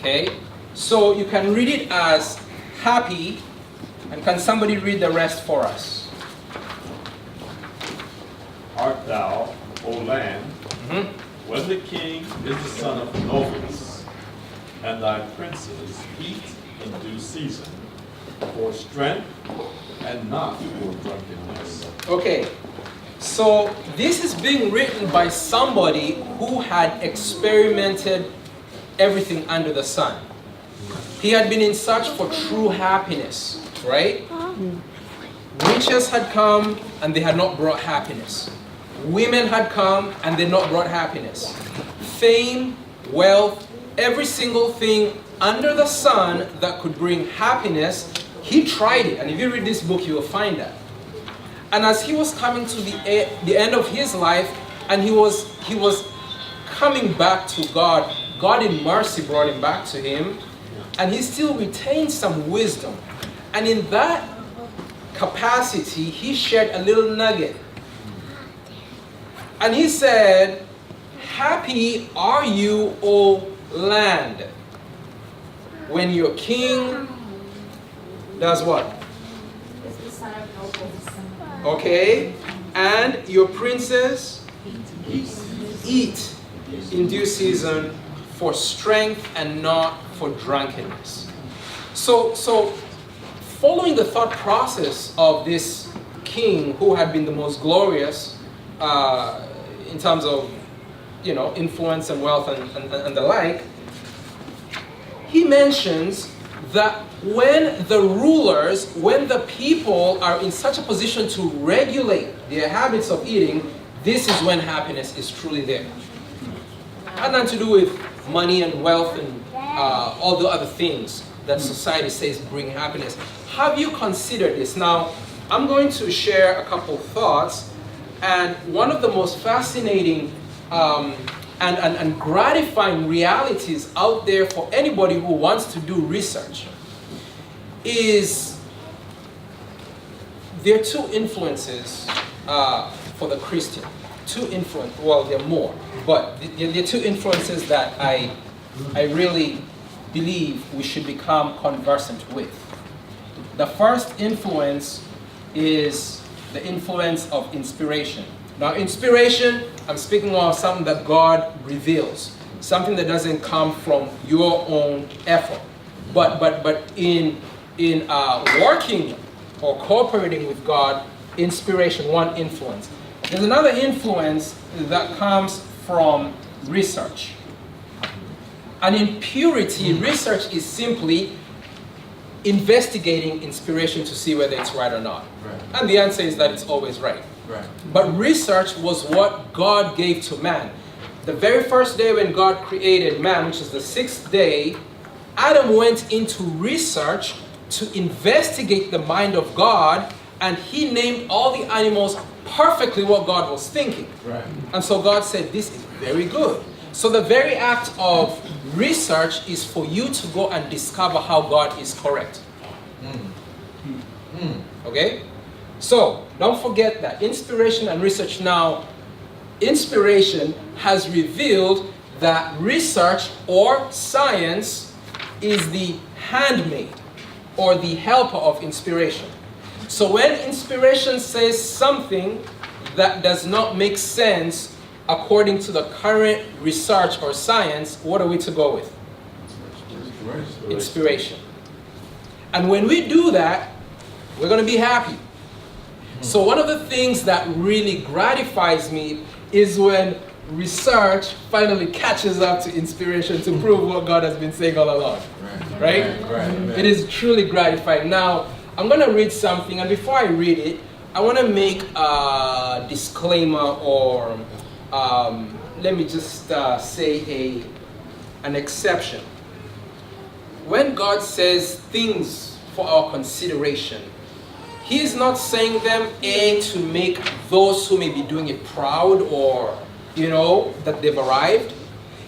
Okay? So you can read it as happy, and can somebody read the rest for us? Art thou, O land, when the king is the son of nobles, and thy princes eat in due season, for strength and not for drunkenness. Okay, so this is being written by somebody who had experimented everything under the sun. He had been in search for true happiness, right? Riches had come and they had not brought happiness. Women had come and they had not brought happiness. Fame, wealth, every single thing under the sun that could bring happiness, he tried it. And if you read this book, you will find that. And as he was coming to the end of his life, and he was coming back to God, God in mercy brought him back to him, and he still retained some wisdom. And in that capacity, he shared a little nugget. And he said, happy are you, O land, when your king does what? Is the son of nobles. Okay, and your princes eat in due season for strength and not for drunkenness. So following the thought process of this king who had been the most glorious in terms of, influence and wealth and the like, he mentions that when the rulers, when the people are in such a position to regulate their habits of eating, this is when happiness is truly there. Had nothing to do with money and wealth and all the other things that society says bring happiness. Have you considered this? Now, I'm going to share a couple thoughts, and one of the most fascinating and gratifying realities out there for anybody who wants to do research is there are two influences for the Christian. Well, there are more, but there are two influences that I really believe we should become conversant with. The first influence is the influence of inspiration. Now, inspiration, I'm speaking of something that God reveals, something that doesn't come from your own effort, but in working or cooperating with God, inspiration, one influence. There's another influence that comes from research. And in purity, research is simply investigating inspiration to see whether it's right or not. Right. And the answer is that it's always right. Right. But research was what God gave to man. The very first day when God created man, which is the sixth day, Adam went into research to investigate the mind of God, and he named all the animals perfectly what God was thinking. Right. And so God said, this is very good. So the very act of research is for you to go and discover how God is correct. Okay? So, don't forget that inspiration and research now, inspiration has revealed that research or science is the handmaid or the helper of inspiration. So when inspiration says something that does not make sense according to the current research or science, what are we to go with? Inspiration. And when we do that, we're going to be happy. So one of the things that really gratifies me is when research finally catches up to inspiration to prove what God has been saying all along. Right? It is truly gratifying. Now, I'm going to read something, and before I read it, I want to make a disclaimer, or let me just say an exception. When God says things for our consideration, He is not saying them, to make those who may be doing it proud or, that they've arrived.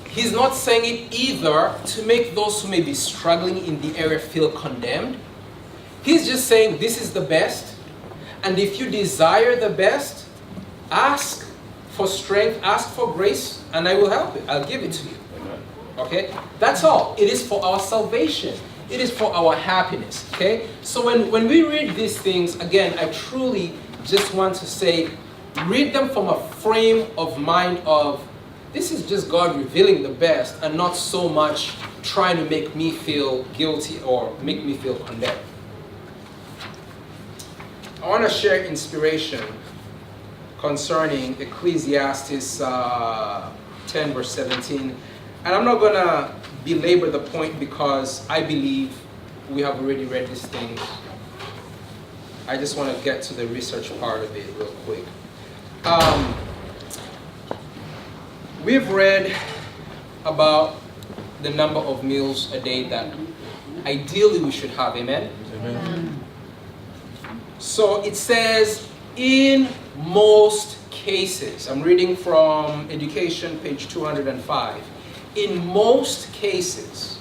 He's not saying it either to make those who may be struggling in the area feel condemned. He's just saying this is the best. And if you desire the best, ask for strength, ask for grace, and I will help it. I'll give it to you. Okay? That's all. It is for our salvation. It is for our happiness. Okay? So when we read these things, again, I truly just want to say, read them from a frame of mind of, this is just God revealing the best and not so much trying to make me feel guilty or make me feel condemned. I want to share inspiration concerning Ecclesiastes 10 verse 17. And I'm not going to belabor the point because I believe we have already read these things. I just want to get to the research part of it real quick. We've read about the number of meals a day that ideally we should have. Amen? Amen. So it says, in most cases, I'm reading from Education, page 205. In most cases,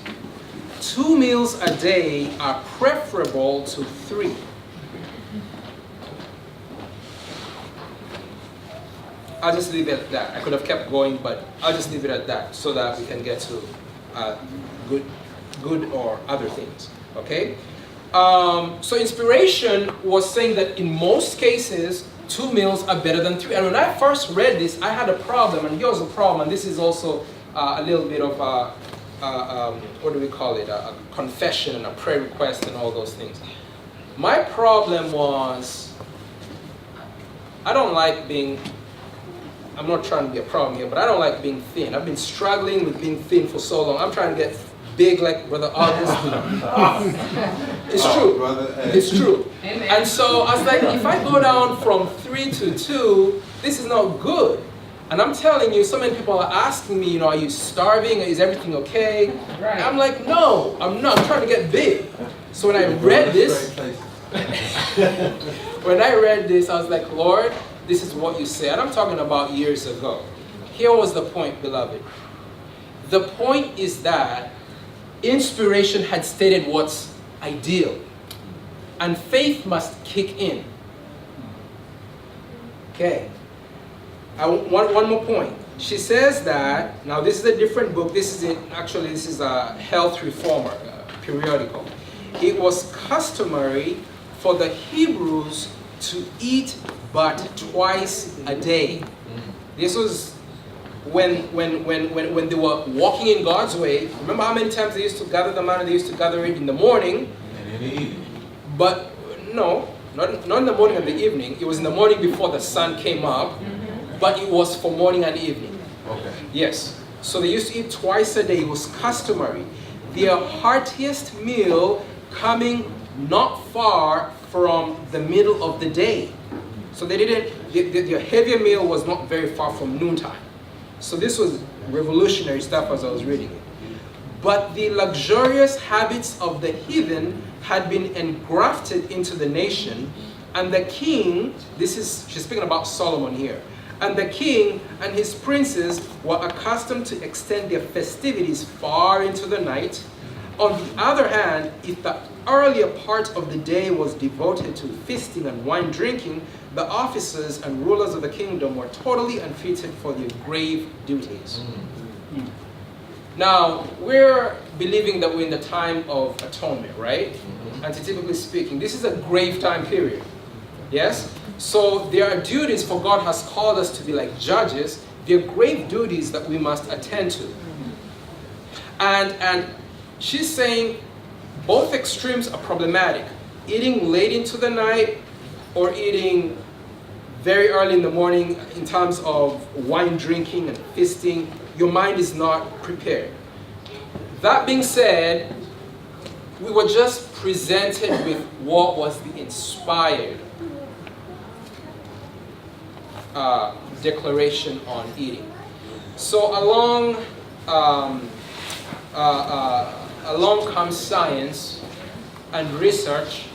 2 meals a day are preferable to 3. I'll just leave it at that. I could have kept going, but I'll just leave it at that so that we can get to good or other things. Okay? So inspiration was saying that in most cases, 2 meals are better than 3. And when I first read this, I had a problem, and here's the problem, and this is also a little bit of what do we call it? A confession and a prayer request and all those things. My problem was, I don't like being, I'm not trying to be a problem here, but I don't like being thin. I've been struggling with being thin for so long. I'm trying to get big like Brother August. It's true. It's true. Amen. And so I was like, if I go down from 3 to 2, this is not good. And I'm telling you, so many people are asking me, are you starving? Is everything okay? Right. I'm like, no, I'm not. I'm trying to get big. So when I read this, I was like, Lord, this is what you said. I'm talking about years ago. Here was the point, beloved. The point is that inspiration had stated what's ideal. And faith must kick in. Okay. One more point. She says that, now this is a different book. This is a health reformer periodical. It was customary for the Hebrews to eat but twice a day. This was when they were walking in God's way. Remember how many times they used to gather the manna? They used to gather it in the morning. And in the evening. But no, not in the morning and the evening. It was in the morning before the sun came up. But it was for morning and evening. Okay. Yes. So they used to eat twice a day. It was customary. Their heartiest meal coming not far from the middle of the day. So they didn't, their heavier meal was not very far from noontime. So this was revolutionary stuff as I was reading it. But the luxurious habits of the heathen had been engrafted into the nation, and the king, she's speaking about Solomon here, and the king and his princes were accustomed to extend their festivities far into the night. On the other hand, if the earlier part of the day was devoted to feasting and wine drinking, the officers and rulers of the kingdom were totally unfitted for their grave duties. Now, we're believing that we're in the time of atonement, right? Antitypically speaking, this is a grave time period. Yes? So there are duties, for God has called us to be like judges. There are grave duties that we must attend to. And she's saying both extremes are problematic. Eating late into the night or eating very early in the morning in terms of wine drinking and feasting, your mind is not prepared. That being said, we were just presented with what was the inspired declaration on eating. So along comes science and research.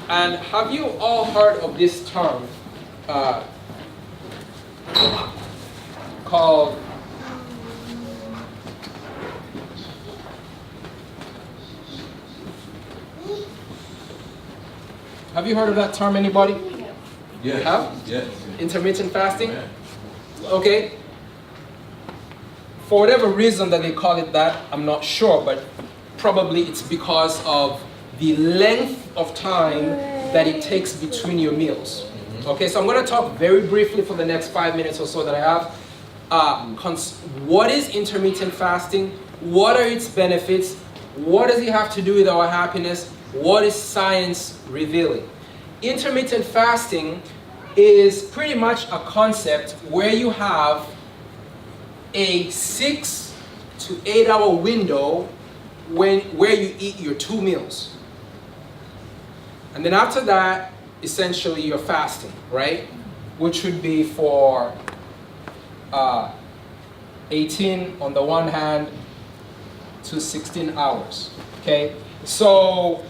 And have you all heard of this term called Have you heard of that term, anybody? Yes. Have? Yes. Intermittent fasting? Amen. Okay. For whatever reason that they call it that, I'm not sure, but probably it's because of the length of time that it takes between your meals. Okay, so I'm going to talk very briefly for the next 5 minutes or so that I have. What is intermittent fasting? What are its benefits? What does it have to do with our happiness? What is science revealing? Intermittent fasting is pretty much a concept where you have a 6 to 8 hour window where you eat your 2 meals. And then after that, essentially you're fasting, right? Which would be for 18 on the one hand to 16 hours, okay? So,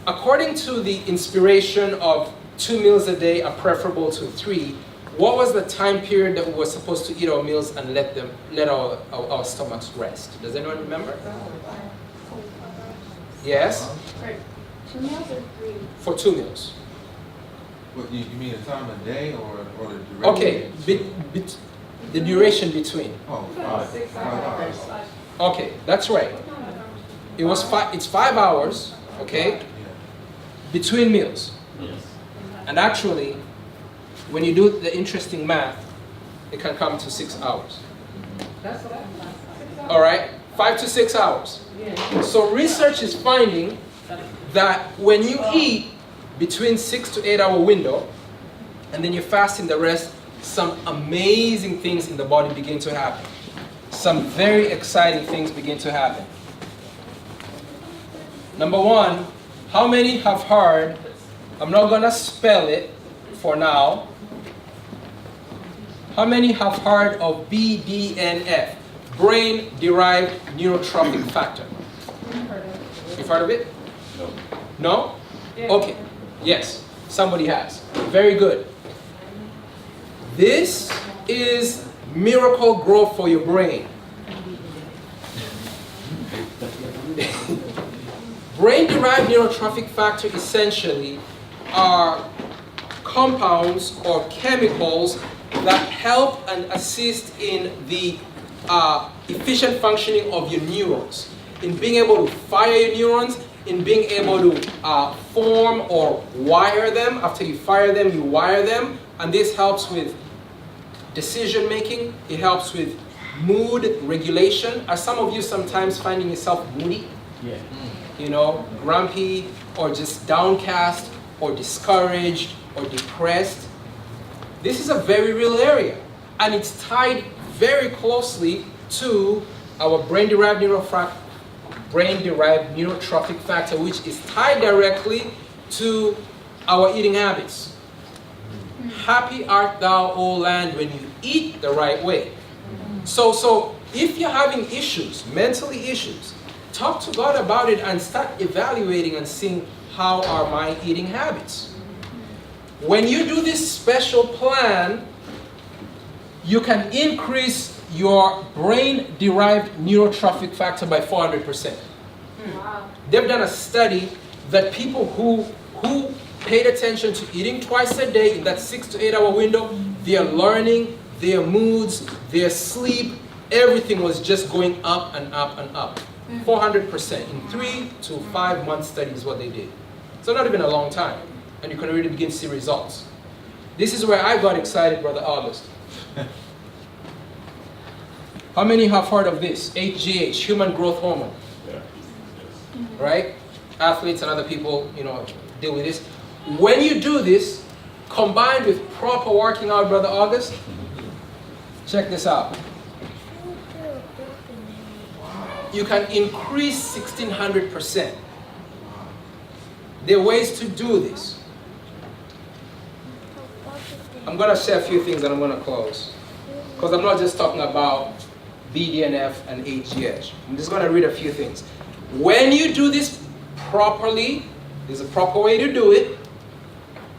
according to the inspiration of 2 meals a day are preferable to 3, what was the time period that we were supposed to eat our meals and let our stomachs rest? Does anyone remember? Yes? 2 meals or 3? For 2 meals. What, you mean the time of day or the duration? Okay, the duration between. Oh, 5 hours. Okay, that's right. It's 5 hours, okay, Yeah. between meals. Yes. And actually, when you do the interesting math, it can come to 6 hours. All right, 5 to 6 hours. So research is finding that when you eat between 6 to 8 hour window, and then you fast in the rest, some amazing things in the body begin to happen. Some very exciting things begin to happen. Number one, how many have heard, I'm not gonna spell it for now. How many have heard of BDNF, brain-derived neurotrophic factor? You've heard of it? No. No? Okay. Yes, somebody has. Very good. This is miracle growth for your brain. Brain-derived neurotrophic factor essentially are compounds or chemicals that help and assist in the efficient functioning of your neurons, in being able to fire your neurons, in being able to form or wire them. After you fire them, you wire them, and this helps with decision making. It helps with mood regulation. Are some of you sometimes finding yourself moody? Yeah. You know, grumpy or just downcast or discouraged or depressed? This is a very real area, and it's tied very closely to our brain-derived neurotrophic factor, which is tied directly to our eating habits. Happy art thou, O land, when you eat the right way. So if you're having issues, mentally issues, talk to God about it and start evaluating and seeing how are my eating habits. When you do this special plan, you can increase your brain-derived neurotrophic factor by 400%. Wow. They've done a study that people who paid attention to eating twice a day in that 6 to 8 hour window, their learning, their moods, their sleep, everything was just going up and up and up. 400% in 3 to 5 month study is what they did. So not even a long time, and you can already begin to see results. This is where I got excited, Brother August. How many have heard of this? HGH, human growth hormone. Yeah. Right? Athletes and other people, deal with this. When you do this, combined with proper working out, Brother August, check this out. You can increase 1,600%. There are ways to do this. I'm going to share a few things and I'm going to close. Because I'm not just talking about BDNF and HGH. I'm just going to read a few things. When you do this properly, there's a proper way to do it.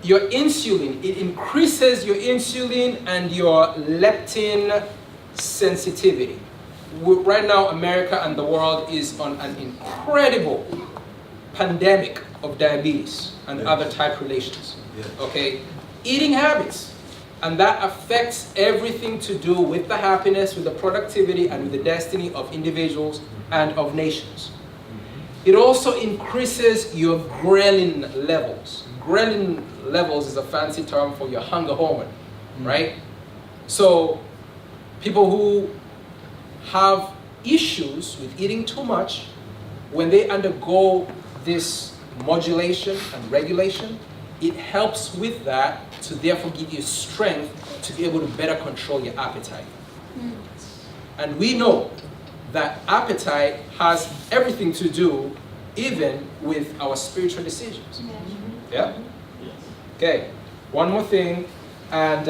Your insulin, it increases your insulin and your leptin sensitivity. Right now, America and the world is on an incredible pandemic of diabetes and other type relations. Yes. Okay, eating habits. And that affects everything to do with the happiness, with the productivity, and with the destiny of individuals and of nations. It also increases your ghrelin levels. Ghrelin levels is a fancy term for your hunger hormone, right? So people who have issues with eating too much, when they undergo this modulation and regulation, it helps with that to therefore give you strength to be able to better control your appetite. And we know that appetite has everything to do even with our spiritual decisions. Yeah? Okay, one more thing, and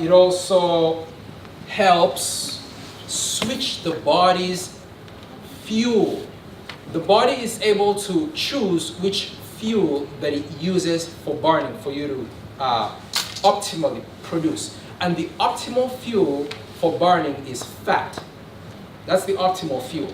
it also helps switch the body's fuel. The body is able to choose which fuel that it uses for burning, for you to optimally produce. And the optimal fuel for burning is fat. That's the optimal fuel.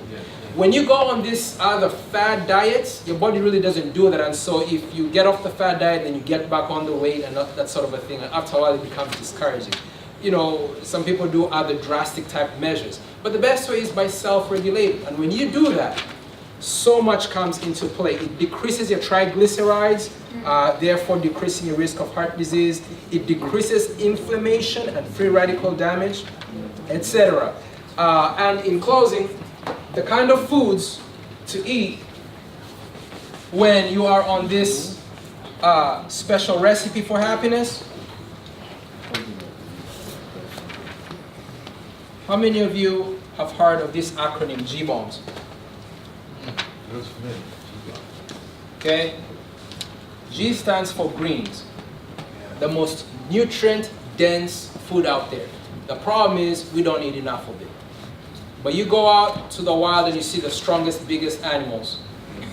When you go on this other fat diets, your body really doesn't do that. And so if you get off the fat diet, then you get back on the weight and that sort of a thing. And after a while, it becomes discouraging. You know, some people do other drastic type measures. But the best way is by self-regulating. And when you do that, so much comes into play. It decreases your triglycerides, therefore decreasing your risk of heart disease. It decreases inflammation and free radical damage, etc. And in closing, the kind of foods to eat when you are on this special recipe for happiness. How many of you have heard of this acronym, G-BOMBS? Okay, G stands for greens, the most nutrient-dense food out there. The problem is we don't eat enough of it. But you go out to the wild and you see the strongest, biggest animals.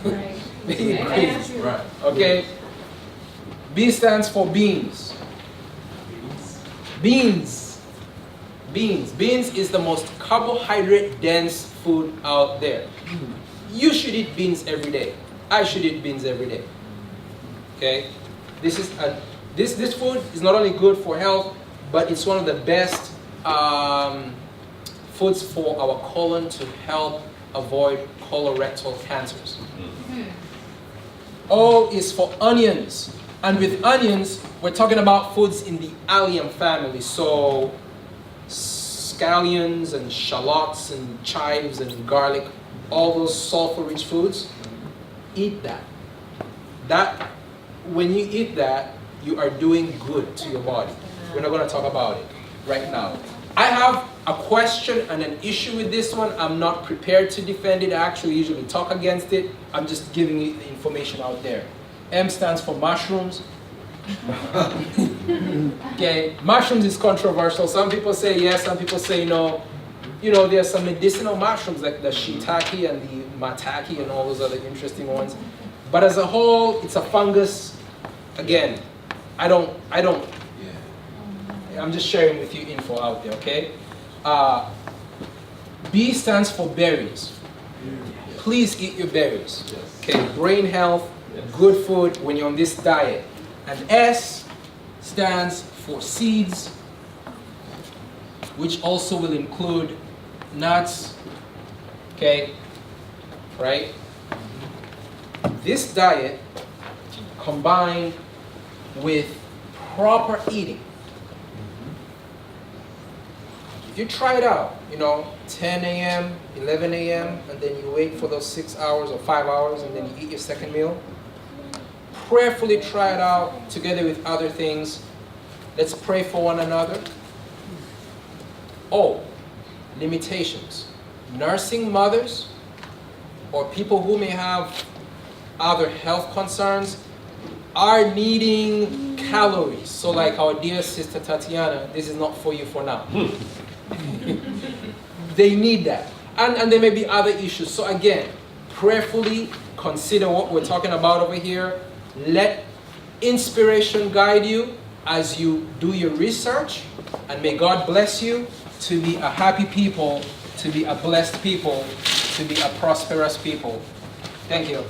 Right. They eat greens. Right. Okay, B stands for beans. Beans. Beans. Beans is the most carbohydrate-dense food out there. You should eat beans every day. I should eat beans every day. Okay? This food is not only good for health, but it's one of the best foods for our colon to help avoid colorectal cancers. O is for onions. And with onions, we're talking about foods in the allium family. So scallions and shallots and chives and garlic, all those sulfur-rich foods, eat that. When you eat that, you are doing good to your body. We're not going to talk about it right now. I have a question and an issue with this one. I'm not prepared to defend it. I actually usually talk against it. I'm just giving you the information out there. M stands for mushrooms. Okay, mushrooms is controversial. Some people say yes, some people say no. You know, there's some medicinal mushrooms like the shiitake and the maitake and all those other interesting ones. But as a whole, it's a fungus. Again, I'm just sharing with you info out there, okay? B stands for berries. Please eat your berries. Okay, brain health, good food when you're on this diet. And S stands for seeds, which also will include nuts, okay, right? This diet combined with proper eating. If you try it out, 10 a.m., 11 a.m., and then you wait for those 6 hours or 5 hours, and then you eat your second meal, prayerfully try it out together with other things. Let's pray for one another. Oh, limitations. Nursing mothers or people who may have other health concerns are needing calories. So like our dear sister Tatiana, this is not for you for now. They need that. And there may be other issues. So again, prayerfully consider what we're talking about over here. Let inspiration guide you as you do your research. And may God bless you to be a happy people, to be a blessed people, to be a prosperous people. Thank you.